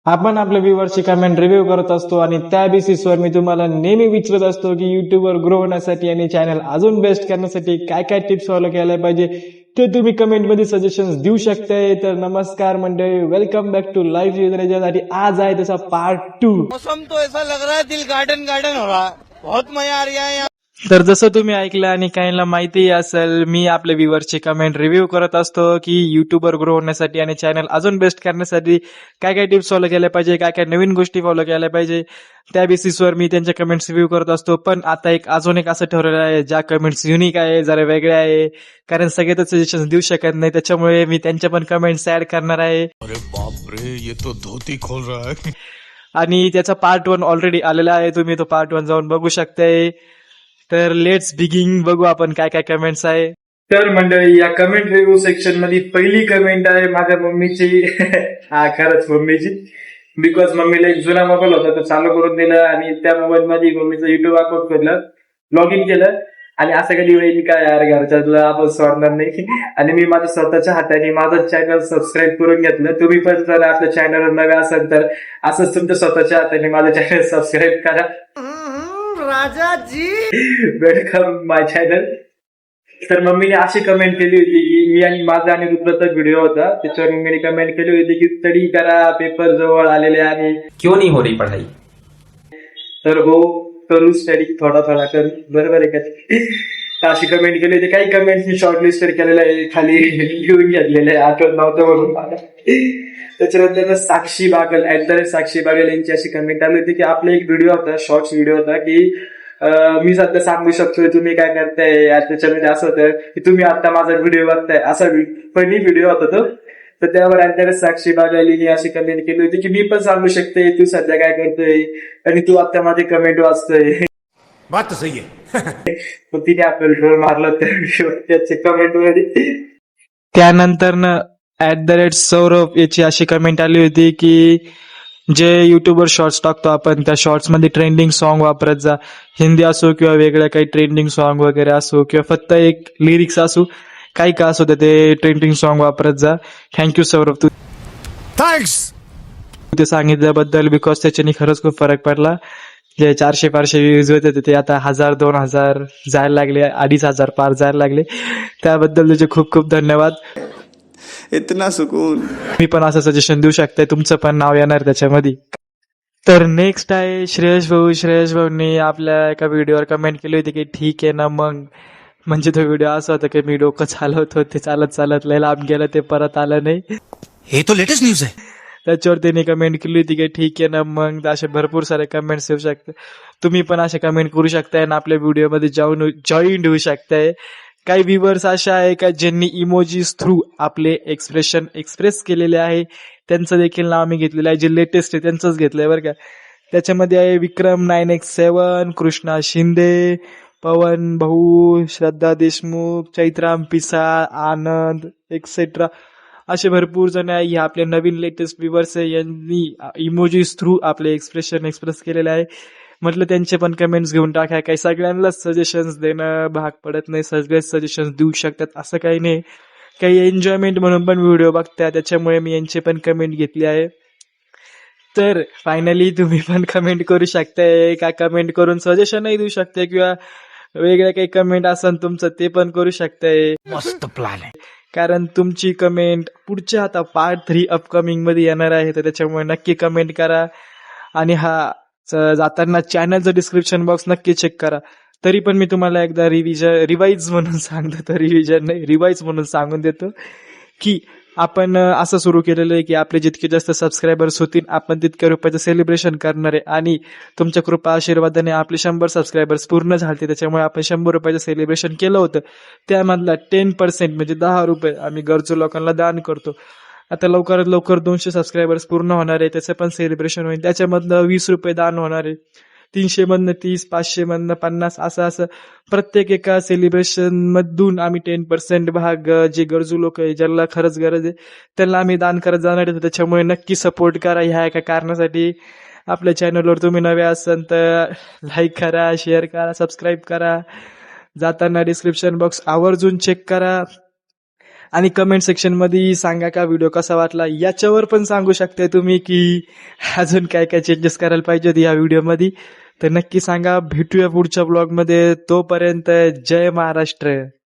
आपण आपल्या व्ह्यूअर्सची comment review करत असतो आणि त्या बेसिसवर मी तुम्हाला नेहमी विचारत असतो की युट्यूबवर ग्रो होण्यासाठी आणि चॅनल अजून बेस्ट करण्यासाठी काय काय टिप्स फॉलो केल्या पाहिजे ते तुम्ही कमेंटमध्ये सजेशन्स देऊ शकताय. तर नमस्कार मंडळी, वेलकम बॅक टू लाईव्ह युजरेच्यासाठी. आज आहे तसा पार्ट 2. मौसम तो ऐसा लग रहा है दिल गार्डन गार्डन हो रहा है, बहुत मजा आ रहा है. तर जसं तुम्ही ऐकलं आणि काहींना माहिती असेल, मी आपल्या व्ह्यूअर्सची कमेंट रिव्ह्यू करत असतो की युट्यूबर ग्रो होण्यासाठी आणि चॅनल अजून बेस्ट करण्यासाठी काय काय टिप्स फॉलो केल्या पाहिजे, काय काय नवीन गोष्टी फॉलो केल्या पाहिजे. त्या बेसिसवर मी त्यांच्या कमेंट्स रिव्ह्यू करत असतो. पण आता अजून एक असं ठरवलेलं आहे ज्या कमेंट्स युनिक आहे, जरा वेगळ्या आहे, कारण सगळे तर सजेशन देऊ शकत नाही. त्याच्यामुळे मी त्यांच्या पण कमेंट्स ऍड करणार आहे. अरे बाप रे, ये तो धोती खोल रहा है. आणि त्याचा पार्ट 1 ऑलरेडी आलेला आहे, तुम्ही तो पार्ट 1 जाऊन बघू शकताय. तर लेट्स बिगिन, बघू आपण काय काय कमेंट्स आहे. तर मंडळी, या कमेंट रिव्ह्यू सेक्शन मध्ये पहिली कमेंट आहे माझ्या मम्मीची. हा, खरंच मम्मीची. बिकॉज मम्मीला एक जुना मोबाईल होता, तो चालू करून दिला आणि त्या मोबाईल मध्ये मम्मीचं युट्यूब अकाउंट केलं, लॉग इन केलं. आणि असं कधी होईल काय यार, घरच्यातलं आपण सोडणार नाही. आणि मी माझ्या स्वतःच्या हाताने माझं चॅनल सबस्क्राईब करून घेतलं. तुम्ही पण जर आपल्या चॅनलवर नवे असाल तर असंच तुमच्या स्वतःच्या हाताने माझं चॅनल सबस्क्राईब करा. राजा जी, वेलकम माय चॅनल. तर मम्मीने अशी कमेंट केली होती की मी आणि माझा आणि रुद्रचा व्हिडिओ होता, त्याच्यावर मम्मीने कमेंट केली होती की स्टडी करा, पेपर जवळ आलेले आणि क्यों नहीं हो रही पढ़ाई. तर हो, करू स्टडी, थोडा थोडा करू. बरोबर आहे का? अशी कमेंट केली होती. काही कमेंट मी शॉर्टलिस्ट केलेलं आहे, खाली लिहून घेतलेलं आहे, आठवत नव्हतं म्हणून मला. त्याच्यानंतर साक्षी बागल साक्षी बागल यांची अशी कमेंट आली होती की आपला एक व्हिडिओ होता, शॉर्ट्स व्हिडिओ होता की मी सध्या सांगू शकतो तुम्ही काय करताय. त्याच्यामध्ये असं होतं की तुम्ही आता माझा व्हिडिओ बघताय, असा फनी व्हिडिओ होता तो. तर त्यावर अंतर साक्षी बागलीने अशी कमेंट केली होती की मी पण सांगू शकते तू सध्या काय करतोय आणि तू आता माझे कमेंट वाचतोय. बात तो सही है. मग तिने आपल्याला ट्रोल मारलं त्याच्या कमेंट मध्ये. त्यानंतर @सौरभ याची अशी कमेंट आली होती की जे युट्यूबवर शॉर्ट्स टाकतो आपण, त्या शॉर्ट्स मध्ये ट्रेंडिंग सॉन्ग वापरत जा. हिंदी असो किंवा वेगळ्या काही ट्रेंडिंग सॉन्ग वगैरे असो किंवा फक्त एक लिरिक्स असो, काही का असो, ते ट्रेंडिंग सॉन्ग वापरत जा. थँक्यू सौरभ, तू थँक्स ते सांगितल्याबद्दल. बिकॉज त्याच्याने खरंच खूप फरक पडला. जे 400-500 व्ह्यूज होते ते आता 1000-2000 जायला लागले, 2500 पार जायला लागले. त्याबद्दल तुझे खूप खूप धन्यवाद. इतना सुकून. मी पण असं सजेशन देऊ शकते, तुमचं पण नाव येणार त्याच्यामध्ये. तर नेक्स्ट आहे श्रेयश भाऊ. श्रेयश भाऊनी आपल्या एका व्हिडिओवर कमेंट केली होती की ठीक आहे ना मग. म्हणजे तो व्हिडिओ असा होता की मी डोकं चालवत होते, चालत चालत लय लांब गेलं, ते परत आलं नाही. हे तो लेटेस्ट न्यूज है. त्याच्यावर त्यांनी कमेंट केली होती की ठीक आहे ना मग. असे भरपूर सारे कमेंट्स येऊ शकतात, तुम्ही पण असे कमेंट करू शकताय आणि आपल्या व्हिडिओमध्ये जॉईन होऊ शकताय. काही व्ह्यूअर्स अशा आहे का ज्यांनी इमोजीज थ्रू आपले एक्सप्रेशन एक्सप्रेस केलेले आहे, त्यांचं देखील नाव मी घेतलेलं आहे. जे लेटेस्ट आहे त्यांचंच घेतलंय बरं का. त्याच्यामध्ये आहे विक्रम 9x7, कृष्णा शिंदे, पवन भाऊ, श्रद्धा देशमुख, चैत्राम पिसाळ, आनंद एक्सेट्रा. असे भरपूर जण आहे. हे आपले नवीन लेटेस्ट व्ह्यूअर्स आहे, यांनी इमोजीज थ्रू आपले एक्सप्रेशन एक्सप्रेस केलेले आहे. म्हटलं त्यांचे पण कमेंट्स घेऊन टाका. काही सगळ्यांनाच सजेशन्स देणं भाग पडत नाही, सगळेच सजेशन्स देऊ शकतात असं काही नाही. काही एन्जॉयमेंट म्हणून पण व्हिडिओ बघताय, त्याच्यामुळे मी यांची पण कमेंट घेतली आहे. तर फायनली तुम्ही पण कमेंट करू शकताय, का कमेंट करून सजेशनही देऊ शकताय किंवा वेगळ्या काही कमेंट असेल तुमचं ते पण करू शकताय. मस्त प्लॅन आहे. कारण तुमची कमेंट पुढच्या आता पार्ट 3 अपकमिंग मध्ये येणार आहे, तर त्याच्यामुळे नक्की कमेंट करा. आणि जाताना चॅनलचं डिस्क्रिप्शन बॉक्स नक्की चेक करा. तरी पण मी तुम्हाला एकदा रिवाइज म्हणून सांगतो, तर रिव्हिजन नाही, रिवाइज म्हणून सांगून देतो की आपण असं सुरू केलेलं आहे की आपले जितके जास्त सबस्क्रायबर्स होतील आपण तितक्या रुपयाचं सेलिब्रेशन करणार आहे. आणि तुमच्या कृपा आशीर्वादाने आपले 100 सबस्क्रायबर्स पूर्ण झाले, त्याच्यामुळे आपण 100 रुपयाचं सेलिब्रेशन केलं होतं. त्यामधला 10% म्हणजे 10 रुपये आम्ही गरजू लोकांना दान करतो. आता लवकरात लवकर 200 सबस्क्रायबर्स पूर्ण होणार आहे, त्याचं पण सेलिब्रेशन होईल. त्याच्यामधनं 20 रुपये दान होणार आहे, 300 मधनं 30, 500 मधनं 50, असं प्रत्येक एका सेलिब्रेशन मधून आम्ही 10% भाग जे गरजू लोक आहे, ज्यांना खरंच गरज आहे, त्यांना आम्ही दान करत जाणार आहे. त्याच्यामुळे नक्की सपोर्ट करा. ह्या एका कारणासाठी आपल्या चॅनलवर तुम्ही नवे असाल तर लाईक करा, शेअर करा, सबस्क्राईब करा. जाताना डिस्क्रिप्शन बॉक्स आवर्जून चेक करा. आणि कमेंट सेक्शन मध्ये सांगा का व्हिडिओ कसा वाटला. याच्यावर पण सांगू शकता तुम्ही की अजून काय काय चेंजेस करायला पाहिजे होते या व्हिडिओमध्ये. तर नक्की सांगा. भेटूया पुढच्या ब्लॉगमध्ये. तोपर्यंत जय महाराष्ट्र.